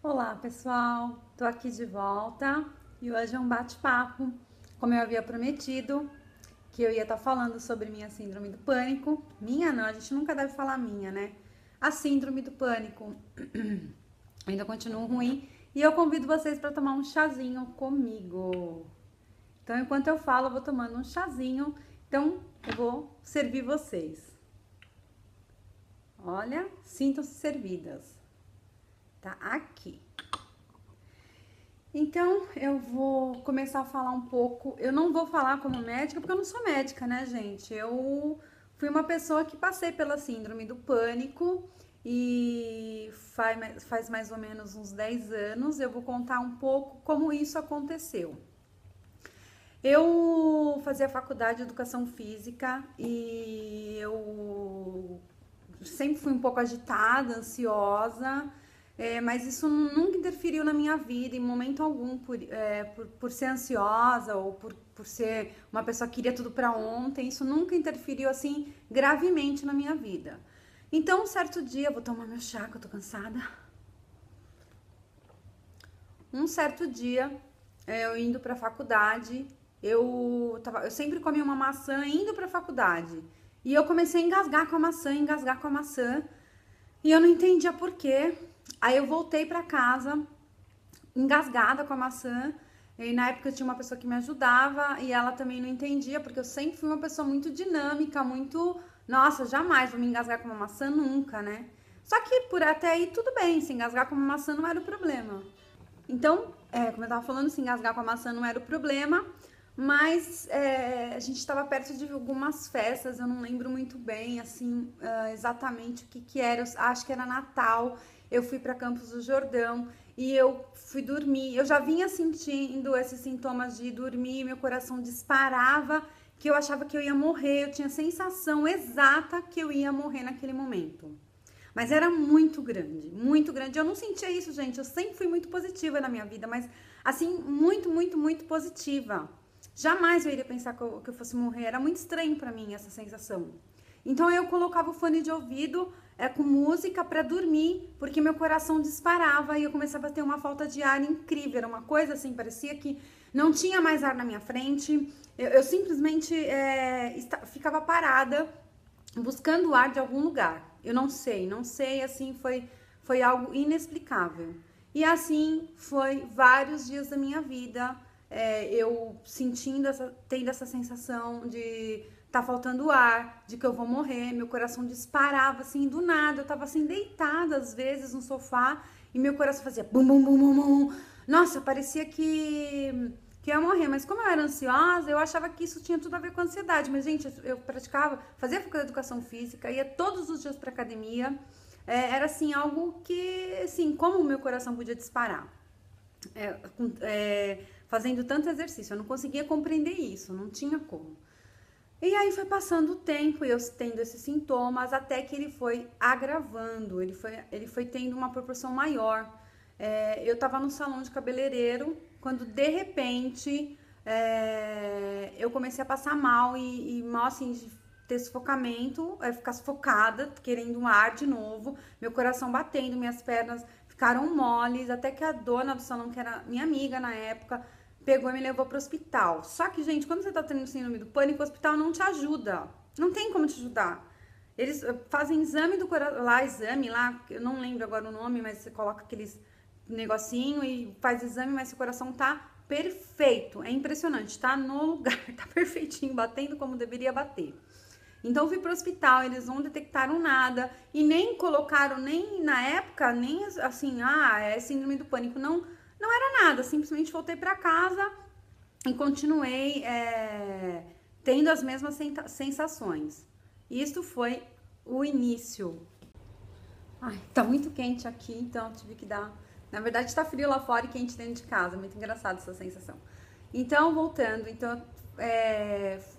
Olá pessoal, tô aqui de volta e hoje é um bate-papo, como eu havia prometido, que eu ia estar falando sobre minha síndrome do pânico. Minha não, a gente nunca deve falar minha, né? A síndrome do pânico ainda continua ruim e eu convido vocês para tomar um chazinho comigo. Então, enquanto eu falo, eu vou tomando um chazinho, então eu vou servir vocês. Olha, sintam-se servidas. Tá aqui. Então, eu vou começar a falar um pouco. Eu não vou falar como médica, porque eu não sou médica, né, gente? Eu fui uma pessoa que passei pela síndrome do pânico e faz mais ou menos uns 10 anos. Eu vou contar um pouco como isso aconteceu. Eu fazia faculdade de educação física e eu sempre fui um pouco agitada, ansiosa, mas isso nunca interferiu na minha vida em momento algum por ser ansiosa ou por ser uma pessoa que queria tudo para ontem. Isso nunca interferiu assim gravemente na minha vida. Então, um certo dia, vou tomar meu chá que eu tô cansada. Um certo dia, eu indo pra faculdade, eu sempre comia uma maçã indo pra faculdade. E eu comecei a engasgar com a maçã, engasgar com a maçã. E eu não entendia por quê. Aí eu voltei pra casa, engasgada com a maçã. E na época eu tinha uma pessoa que me ajudava e ela também não entendia, porque eu sempre fui uma pessoa muito dinâmica, muito. Nossa, jamais vou me engasgar com uma maçã, nunca, né? Só que por até aí tudo bem, se engasgar com uma maçã não era o problema. Então, como eu tava falando, se engasgar com a maçã não era o problema, mas a gente estava perto de algumas festas, eu não lembro muito bem, assim, exatamente o que que era, eu acho que era Natal, eu fui para Campos do Jordão e eu fui dormir, eu já vinha sentindo esses sintomas de dormir, meu coração disparava, que eu achava que eu ia morrer, eu tinha a sensação exata que eu ia morrer naquele momento. Mas era muito grande, muito grande. Eu não sentia isso, gente. Eu sempre fui muito positiva na minha vida, mas assim, muito, muito, muito positiva. Jamais eu iria pensar que eu fosse morrer. Era muito estranho pra mim essa sensação. Então eu colocava o fone de ouvido com música pra dormir, porque meu coração disparava e eu começava a ter uma falta de ar incrível. Era uma coisa assim, parecia que não tinha mais ar na minha frente. Eu simplesmente ficava parada buscando o ar de algum lugar. Eu não sei, assim, foi algo inexplicável. E assim foi vários dias da minha vida, eu tendo essa sensação de tá faltando ar, de que eu vou morrer, meu coração disparava assim do nada, eu tava assim deitada às vezes no sofá e meu coração fazia bum bum bum bum bum. Nossa, parecia que eu ia morrer, mas como eu era ansiosa, eu achava que isso tinha tudo a ver com ansiedade. Mas, gente, eu praticava, fazia faculdade de educação física, ia todos os dias pra academia. Era assim, algo que, assim, como o meu coração podia disparar? Fazendo tanto exercício, eu não conseguia compreender isso, não tinha como. E aí foi passando o tempo e eu tendo esses sintomas até que ele foi agravando, ele foi tendo uma proporção maior. Eu tava no salão de cabeleireiro quando de repente eu comecei a passar mal e mal assim de ter sufocamento, ficar sufocada, querendo um ar de novo, meu coração batendo, minhas pernas ficaram moles, até que a dona do salão, que era minha amiga na época, pegou e me levou pro hospital. Só que, gente, quando você tá tendo síndrome do pânico, o hospital não te ajuda. Não tem como te ajudar. Eles fazem exame do coração, lá, eu não lembro agora o nome, mas você coloca aqueles negocinho e faz exame, mas seu coração tá perfeito. É impressionante, tá no lugar, tá perfeitinho, batendo como deveria bater. Então eu fui pro hospital, eles não detectaram nada e nem colocaram, nem na época, nem assim, é síndrome do pânico, não, não era nada, simplesmente voltei pra casa e continuei tendo as mesmas sensações. Isso foi o início. Ai, tá muito quente aqui, então tive que dar. Na verdade, tá frio lá fora e quente dentro de casa. Muito engraçado essa sensação. Então, voltando, então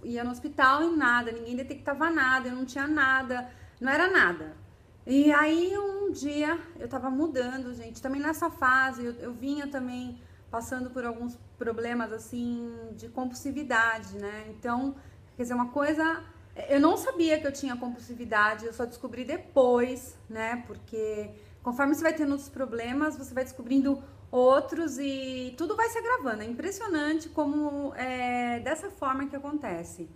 ia no hospital e nada, ninguém detectava nada, eu não tinha nada, não era nada. E aí um dia eu tava mudando, gente, também nessa fase eu vinha também passando por alguns problemas assim de compulsividade, né? Então, quer dizer, uma coisa, eu não sabia que eu tinha compulsividade, eu só descobri depois, né? Porque Conforme você vai tendo outros problemas, você vai descobrindo outros e tudo vai se agravando. É impressionante como é dessa forma que acontece.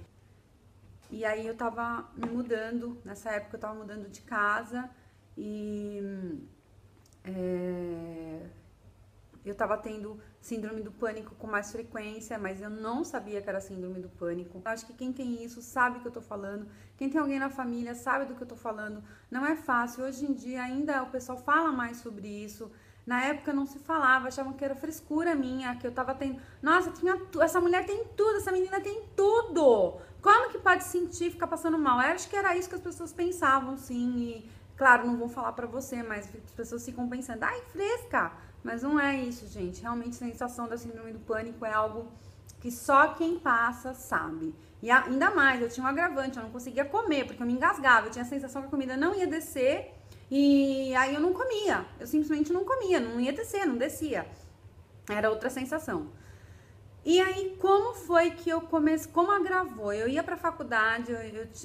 E aí eu tava me mudando, nessa época eu tava mudando de casa e eu tava tendo síndrome do pânico com mais frequência, mas eu não sabia que era síndrome do pânico. Eu acho que quem tem isso sabe o que eu tô falando, quem tem alguém na família sabe do que eu tô falando. Não é fácil, hoje em dia ainda o pessoal fala mais sobre isso. Na época não se falava, achavam que era frescura minha, que eu tava tendo... Nossa, essa mulher tem tudo, essa menina tem tudo! Como que pode sentir ficar passando mal? Eu acho que era isso que as pessoas pensavam, sim, e... Claro, não vou falar pra você, mas as pessoas ficam pensando, ai, fresca! Mas não é isso, gente. Realmente a sensação da síndrome do pânico é algo que só quem passa sabe. E ainda mais, eu tinha um agravante, eu não conseguia comer, porque eu me engasgava, eu tinha a sensação que a comida não ia descer, e aí eu não comia. Eu simplesmente não comia, não ia descer, não descia. Era outra sensação. E aí, como foi que eu comecei, como agravou? Eu ia pra faculdade,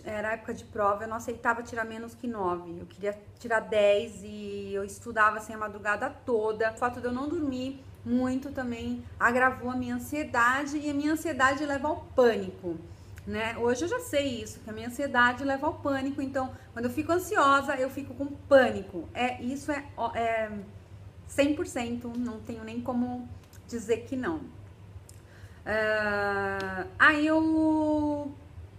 era época de prova, eu não aceitava tirar menos que 9. Eu queria tirar 10 e eu estudava assim a madrugada toda. O fato de eu não dormir muito também agravou a minha ansiedade e a minha ansiedade leva ao pânico, né? Hoje eu já sei isso, que a minha ansiedade leva ao pânico, então quando eu fico ansiosa, eu fico com pânico. Isso é 100%, não tenho nem como dizer que não. Aí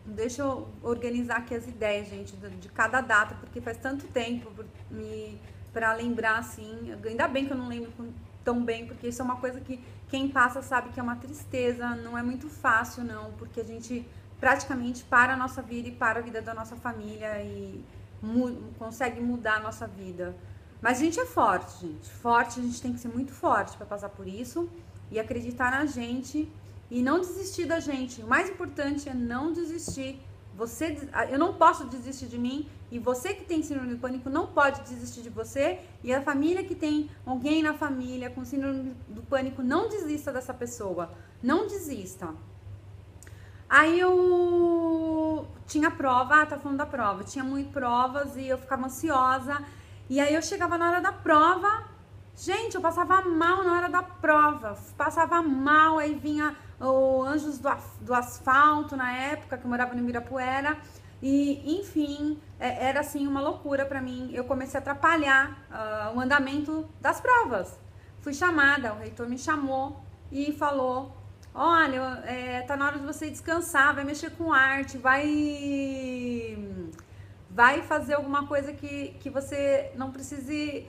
deixa eu organizar aqui as ideias, gente, de cada data, porque faz tanto tempo pra lembrar assim. Ainda bem que eu não lembro tão bem, porque isso é uma coisa que quem passa sabe que é uma tristeza, não é muito fácil não, porque a gente praticamente para a nossa vida e para a vida da nossa família e consegue mudar a nossa vida. Mas a gente é forte, gente. Forte, a gente tem que ser muito forte para passar por isso e acreditar na gente. E não desistir da gente. O mais importante é não desistir. Eu não posso desistir de mim. E você que tem síndrome do pânico não pode desistir de você. E a família que tem alguém na família com síndrome do pânico, não desista dessa pessoa. Não desista. Aí eu tinha prova, tá falando da prova. Tinha muitas provas e eu ficava ansiosa. E aí eu chegava na hora da prova. Gente, eu passava mal na hora da prova. Passava mal, aí vinha o Anjos do Asfalto na época, que eu morava no Ibirapuera. E, enfim, era assim uma loucura pra mim. Eu comecei a atrapalhar o andamento das provas. Fui chamada, o reitor me chamou e falou: olha, tá na hora de você descansar, vai mexer com arte, vai fazer alguma coisa que você não precise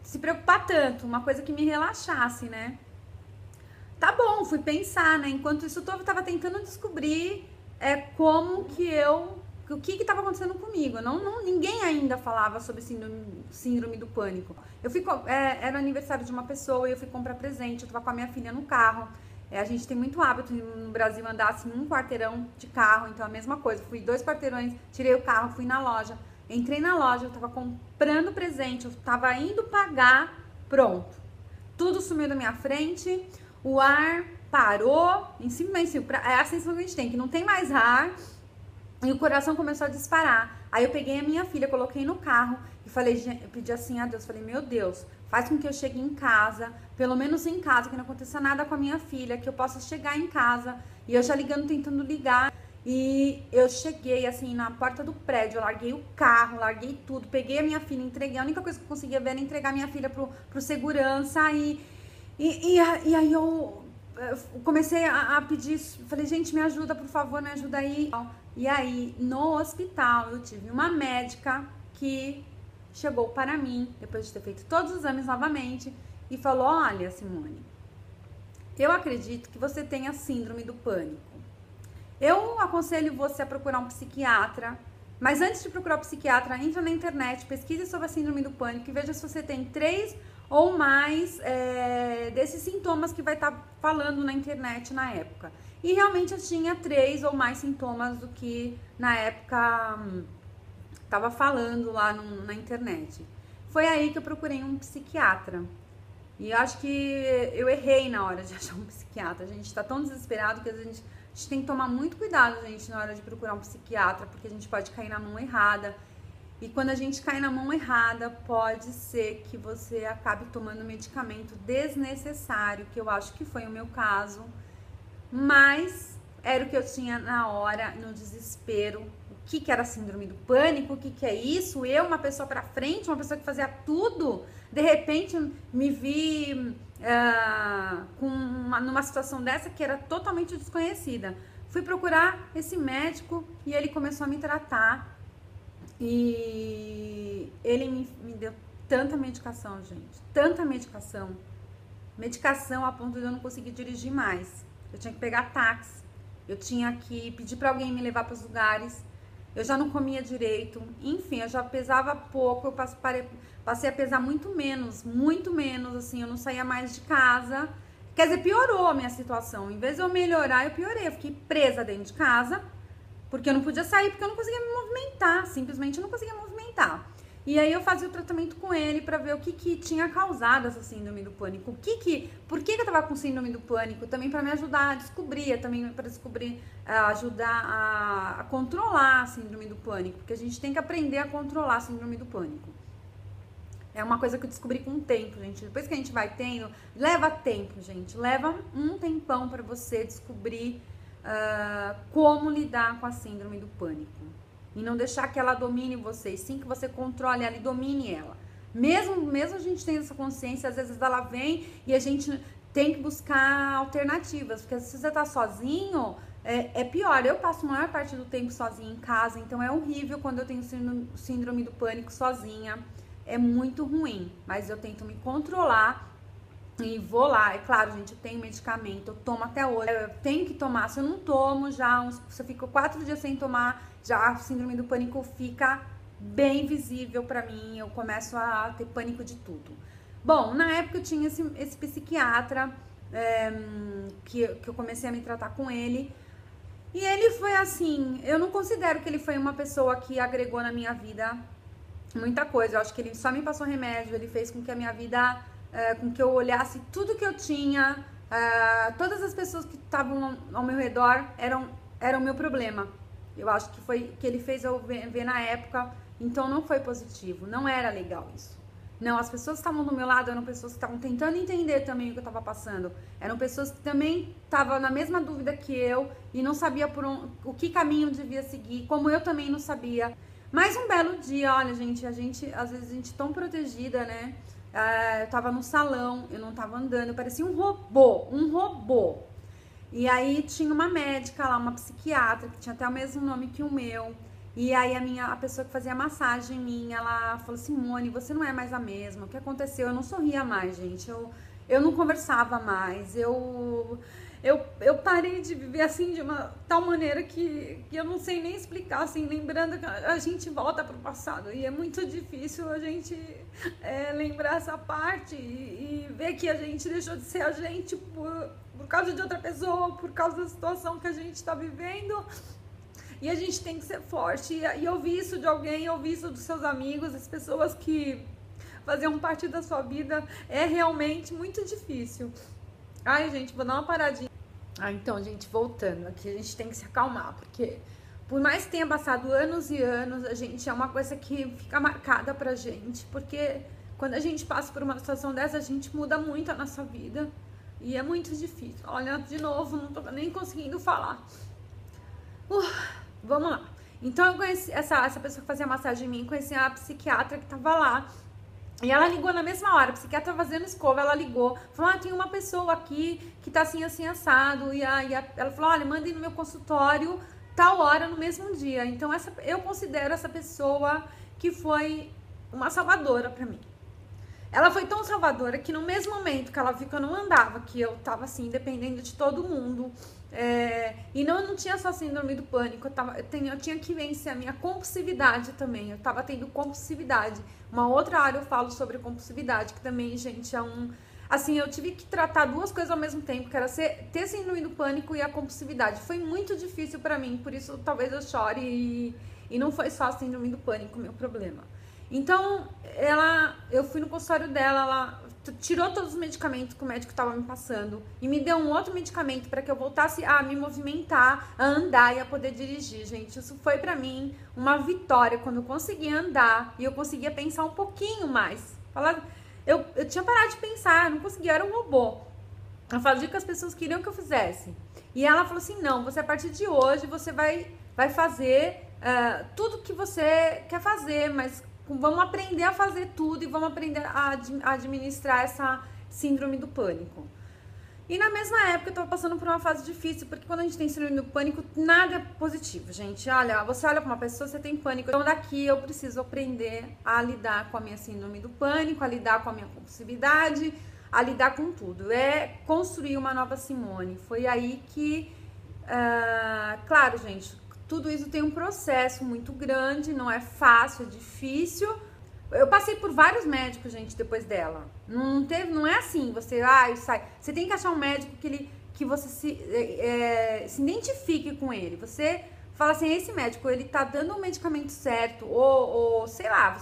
se preocupar tanto, uma coisa que me relaxasse, né? Tá bom, fui pensar, né? Enquanto isso eu tava tentando descobrir como que o que estava acontecendo comigo. Ninguém ainda falava sobre síndrome do pânico. Era aniversário de uma pessoa e eu fui comprar presente, eu tava com a minha filha no carro. A gente tem muito hábito no Brasil andar assim um quarteirão de carro, então a mesma coisa. Fui 2 quarteirões, tirei o carro, fui na loja. Entrei na loja, eu tava comprando presente, eu tava indo pagar, pronto. Tudo sumiu da minha frente, o ar parou, em cima, é a sensação que a gente tem, que não tem mais ar, e o coração começou a disparar. Aí eu peguei a minha filha, coloquei no carro e falei, eu pedi assim a Deus, falei, meu Deus, faz com que eu chegue em casa, pelo menos em casa, que não aconteça nada com a minha filha, que eu possa chegar em casa. E eu já ligando, tentando ligar. E eu cheguei, assim, na porta do prédio, eu larguei o carro, larguei tudo, peguei a minha filha, entreguei. A única coisa que eu conseguia ver era entregar a minha filha pro segurança. E aí eu comecei a pedir, falei, gente, me ajuda, por favor, me ajuda aí. E aí, no hospital, eu tive uma médica que chegou para mim, depois de ter feito todos os exames novamente, e falou, olha, Simone, eu acredito que você tenha síndrome do pânico. Eu aconselho você a procurar um psiquiatra, mas antes de procurar um psiquiatra, entra na internet, pesquise sobre a síndrome do pânico e veja se você tem 3 ou mais desses sintomas que vai estar falando na internet na época. E realmente eu tinha 3 ou mais sintomas do que na época estava falando lá na internet. Foi aí que eu procurei um psiquiatra. E eu acho que eu errei na hora de achar um psiquiatra. A gente tá tão desesperado que a gente tem que tomar muito cuidado, gente, na hora de procurar um psiquiatra, porque a gente pode cair na mão errada. E quando a gente cai na mão errada, pode ser que você acabe tomando medicamento desnecessário, que eu acho que foi o meu caso. Mas era o que eu tinha na hora, no desespero. O que que era síndrome do pânico? O que que é isso? Eu, uma pessoa pra frente, uma pessoa que fazia tudo, de repente me vi numa situação dessa que era totalmente desconhecida. Fui procurar esse médico e ele começou a me tratar. E ele me deu tanta medicação, gente. Tanta medicação. Medicação a ponto de eu não conseguir dirigir mais. Eu tinha que pegar táxi. Eu tinha que pedir pra alguém me levar para os lugares. Eu já não comia direito. Enfim, eu já pesava pouco. Eu passei a pesar muito menos, assim. Eu não saía mais de casa. Quer dizer, piorou a minha situação. Em vez de eu melhorar, eu piorei. Eu fiquei presa dentro de casa, porque eu não podia sair, porque eu não conseguia me movimentar. Simplesmente eu não conseguia movimentar. E aí eu fazia o tratamento com ele pra ver o que que tinha causado essa síndrome do pânico. Por que eu tava com síndrome do pânico? Também pra me ajudar a descobrir, também pra descobrir, ajudar a controlar a síndrome do pânico. Porque a gente tem que aprender a controlar a síndrome do pânico. É uma coisa que eu descobri com o tempo, gente. Depois que a gente vai tendo, leva tempo, gente. Leva um tempão pra você descobrir como lidar com a síndrome do pânico. E não deixar que ela domine você, sim que você controle ela e domine ela. Mesmo a gente tendo essa consciência, às vezes ela vem e a gente tem que buscar alternativas. Porque se você tá sozinho, é pior. Eu passo a maior parte do tempo sozinha em casa, então é horrível quando eu tenho síndrome do pânico sozinha. É muito ruim, mas eu tento me controlar. E vou lá, é claro, gente, eu tenho medicamento, eu tomo até hoje, eu tenho que tomar, se eu não tomo já, se eu fico 4 dias sem tomar, já a síndrome do pânico fica bem visível pra mim, eu começo a ter pânico de tudo. Bom, na época eu tinha esse psiquiatra, que eu comecei a me tratar com ele, e ele foi assim, eu não considero que ele foi uma pessoa que agregou na minha vida muita coisa, eu acho que ele só me passou remédio, ele fez com que a minha vida... com que eu olhasse tudo que eu tinha, todas as pessoas que estavam ao meu redor eram o meu problema. Eu acho que foi que ele fez eu ver na época, então não foi positivo, não era legal isso. Não, as pessoas que estavam do meu lado eram pessoas que estavam tentando entender também o que eu estava passando. Eram pessoas que também estavam na mesma dúvida que eu e não sabia o que caminho devia seguir, como eu também não sabia. Mas um belo dia, olha, gente, às vezes a gente tão protegida, né? Eu tava no salão, eu não tava andando, eu parecia um robô. E aí tinha uma médica lá, uma psiquiatra, que tinha até o mesmo nome que o meu. E aí a pessoa que fazia massagem em mim, ela falou: Simone, você não é mais a mesma. O que aconteceu? Eu não sorria mais, gente. Eu não conversava mais. Eu parei de viver assim de uma tal maneira que eu não sei nem explicar, assim, lembrando que a gente volta pro passado e é muito difícil a gente lembrar essa parte e ver que a gente deixou de ser a gente por causa de outra pessoa, por causa da situação que a gente tá vivendo. E a gente tem que ser forte. E ouvir isso de alguém, ouvir isso dos seus amigos, as pessoas que faziam parte da sua vida, é realmente muito difícil. Ai, gente, vou dar uma paradinha. Então, gente, voltando aqui, a gente tem que se acalmar, porque por mais que tenha passado anos e anos, a gente é uma coisa que fica marcada pra gente, porque quando a gente passa por uma situação dessa, a gente muda muito a nossa vida e é muito difícil. Olha, de novo, não tô nem conseguindo falar. Vamos lá. Então, eu conheci essa pessoa que fazia massagem em mim, conheci a psiquiatra que tava lá. E ela ligou na mesma hora, a psiquiatra fazendo escova, ela ligou, falou: tem uma pessoa aqui que tá assim, assim, assado. Ela falou: olha, mandem no meu consultório tal hora no mesmo dia. Então, eu considero essa pessoa que foi uma salvadora pra mim. Ela foi tão salvadora que no mesmo momento que ela viu que eu não andava, que eu tava assim, dependendo de todo mundo, e não tinha só síndrome do pânico, eu tinha que vencer a minha compulsividade também. Eu tava tendo compulsividade. Uma outra área eu falo sobre compulsividade, que também, gente, assim, eu tive que tratar duas coisas ao mesmo tempo, que era ter síndrome do pânico e a compulsividade. Foi muito difícil pra mim, por isso talvez eu chore e não foi só a síndrome do pânico o meu problema. Então, eu fui no consultório dela, ela tirou todos os medicamentos que o médico estava me passando e me deu um outro medicamento para que eu voltasse a me movimentar, a andar e a poder dirigir, gente. Isso foi para mim uma vitória quando eu conseguia andar e eu conseguia pensar um pouquinho mais. Eu tinha parado de pensar, eu não conseguia, eu era um robô. Eu fazia o que as pessoas queriam que eu fizesse. E ela falou assim, não, você a partir de hoje você vai fazer tudo que você quer fazer, mas vamos aprender a fazer tudo e vamos aprender a administrar essa síndrome do pânico. E na mesma época eu tava passando por uma fase difícil, porque quando a gente tem síndrome do pânico, nada é positivo, gente. Olha, você olha pra uma pessoa, você tem pânico. Então daqui eu preciso aprender a lidar com a minha síndrome do pânico, a lidar com a minha compulsividade, a lidar com tudo. É construir uma nova Simone. Foi aí que, claro, gente, tudo isso tem um processo muito grande, não é fácil, é difícil. Eu passei por vários médicos, gente, depois dela. Não é assim, você sai. Você tem que achar um médico que você se identifique com ele. Você fala assim, esse médico, ele tá dando o medicamento certo, ou sei lá,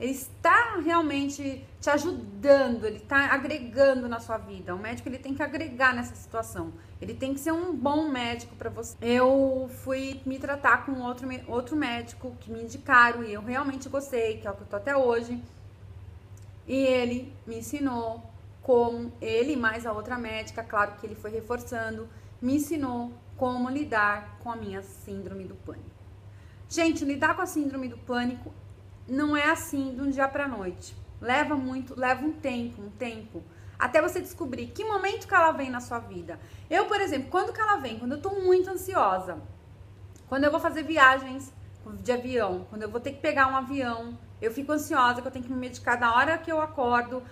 ele está realmente te ajudando, ele está agregando na sua vida. O médico, ele tem que agregar nessa situação. Ele tem que ser um bom médico para você. Eu fui me tratar com outro médico que me indicaram e eu realmente gostei, que é o que eu tô até hoje. E ele me ensinou como, ele mais a outra médica, claro que ele foi reforçando, me ensinou como lidar com a minha síndrome do pânico. Gente, lidar com a síndrome do pânico não é assim de um dia pra noite. Leva um tempo. Até você descobrir que momento que ela vem na sua vida. Eu, por exemplo, quando que ela vem? Quando eu tô muito ansiosa. Quando eu vou fazer viagens de avião. Quando eu vou ter que pegar um avião. Eu fico ansiosa, que eu tenho que me medicar na hora que eu acordo.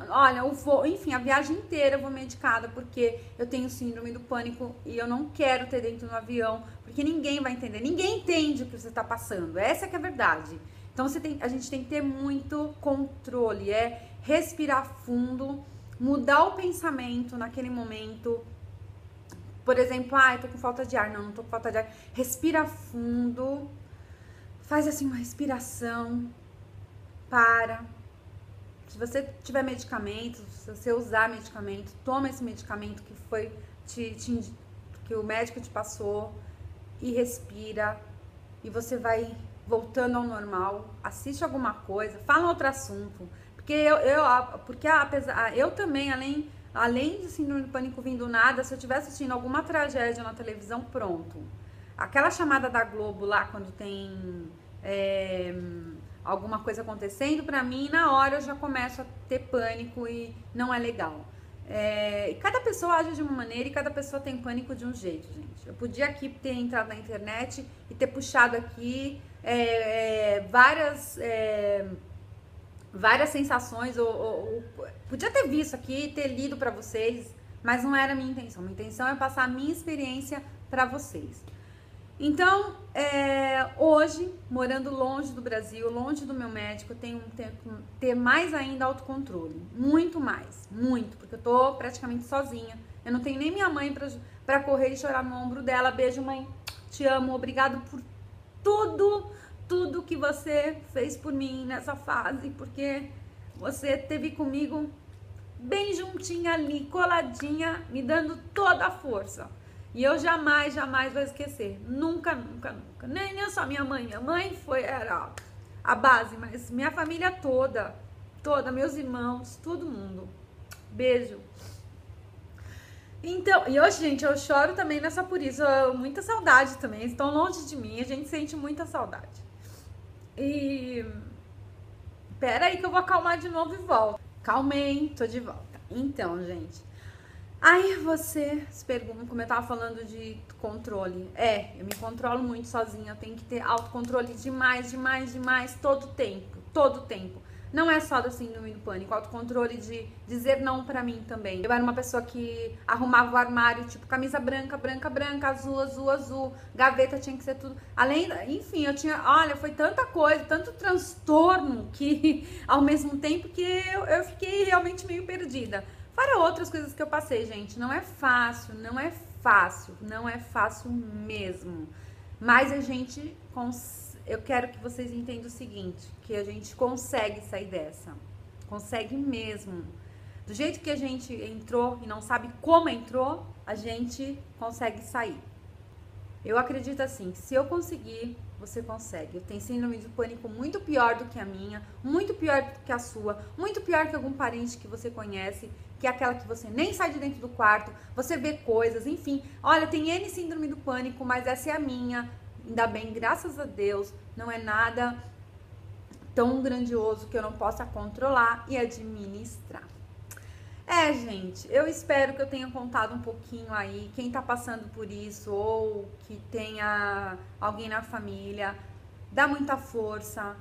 Olha, eu vou, enfim, a viagem inteira eu vou medicada. Porque eu tenho síndrome do pânico e eu não quero ter dentro do avião. Porque ninguém vai entender. Ninguém entende o que você tá passando. Essa que é a verdade. Então a gente tem que ter muito controle, respirar fundo, mudar o pensamento naquele momento. Por exemplo, eu tô com falta de ar. Não tô com falta de ar. Respira fundo, faz assim uma respiração, para. Se você tiver medicamento, se você usar medicamento, toma esse medicamento que foi que o médico te passou e respira e você vai voltando ao normal, assiste alguma coisa, fala outro assunto, porque eu também, além de síndrome do pânico vindo do nada, se eu estiver assistindo alguma tragédia na televisão, pronto, aquela chamada da Globo lá, quando tem alguma coisa acontecendo, pra mim, na hora eu já começo a ter pânico e não é legal. E cada pessoa age de uma maneira e cada pessoa tem pânico de um jeito, gente. Eu podia aqui ter entrado na internet e ter puxado aqui várias sensações, ou podia ter visto aqui, ter lido pra vocês, mas não era a minha intenção. Minha intenção é passar a minha experiência pra vocês. Então, hoje, morando longe do Brasil, longe do meu médico, eu tenho que ter mais ainda autocontrole. Muito mais, muito, porque eu tô praticamente sozinha. Eu não tenho nem minha mãe pra correr e chorar no ombro dela. Beijo, mãe, te amo, obrigado por tudo que você fez por mim nessa fase, porque você esteve comigo bem juntinha ali, coladinha, me dando toda a força. E eu jamais vou esquecer. Nunca. Nem só minha mãe. Minha mãe era a base, mas minha família toda, meus irmãos, todo mundo. Beijo. Então, e hoje, gente, eu choro também nessa por isso. Muita saudade também. Eles estão longe de mim, a gente sente muita saudade. E pera aí que eu vou acalmar de novo e volto. Calmei, tô de volta. Então, gente, aí você se pergunta, como eu tava falando de controle. Eu me controlo muito sozinha, eu tenho que ter autocontrole demais, todo tempo. Não é só da síndrome do pânico, autocontrole de dizer não pra mim também. Eu era uma pessoa que arrumava o armário, tipo, camisa branca, azul, gaveta tinha que ser tudo. Enfim, foi tanta coisa, tanto transtorno que, ao mesmo tempo que eu fiquei realmente meio perdida. Fora outras coisas que eu passei, gente, não é fácil mesmo. Mas eu quero que vocês entendam o seguinte, que a gente consegue sair dessa. Consegue mesmo. Do jeito que a gente entrou e não sabe como entrou, a gente consegue sair. Eu acredito assim, que se eu conseguir, você consegue. Eu tenho síndrome de pânico muito pior do que a minha, muito pior do que a sua, muito pior que algum parente que você conhece, que é aquela que você nem sai de dentro do quarto, você vê coisas, enfim. Olha, tem N síndrome do pânico, mas essa é a minha. Ainda bem, graças a Deus, não é nada tão grandioso que eu não possa controlar e administrar. Gente, eu espero que eu tenha contado um pouquinho aí, quem tá passando por isso ou que tenha alguém na família, dá muita força,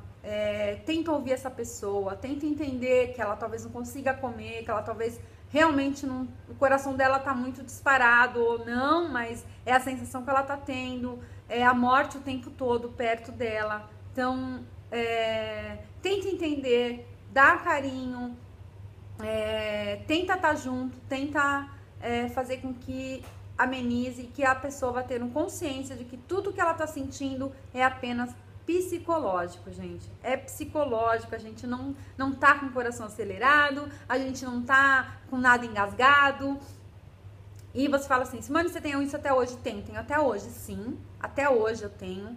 tenta ouvir essa pessoa, tenta entender que ela talvez não consiga comer, que ela talvez realmente não, o coração dela tá muito disparado ou não, mas é a sensação que ela tá tendo, é a morte o tempo todo perto dela. Então, tenta entender, dá carinho, tenta estar junto, tenta fazer com que amenize, que a pessoa vá tendo consciência de que tudo que ela está sentindo é apenas psicológico, gente. É psicológico, a gente não tá com o coração acelerado, a gente não tá com nada engasgado. E você fala assim, Simone, você tem isso até hoje? Tenho até hoje, sim. Até hoje eu tenho.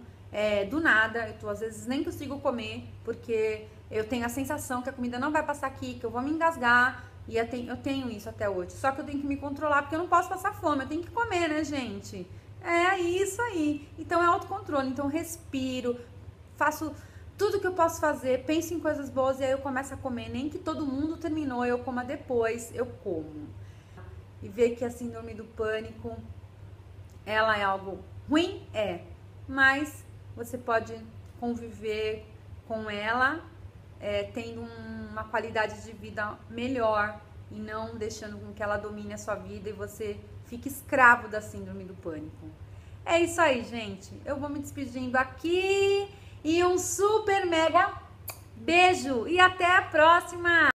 Do nada, às vezes nem consigo comer, porque eu tenho a sensação que a comida não vai passar aqui, que eu vou me engasgar, e eu tenho isso até hoje. Só que eu tenho que me controlar, porque eu não posso passar fome, eu tenho que comer, né, gente? É isso aí. Então é autocontrole, então respiro, faço tudo que eu posso fazer, penso em coisas boas e aí eu começo a comer. Nem que todo mundo terminou, eu coma depois, eu como. E ver que a síndrome do pânico, ela é algo ruim, mas você pode conviver com ela, tendo uma qualidade de vida melhor e não deixando com que ela domine a sua vida e você fique escravo da síndrome do pânico. É isso aí, gente. Eu vou me despedindo aqui e um super mega beijo e até a próxima!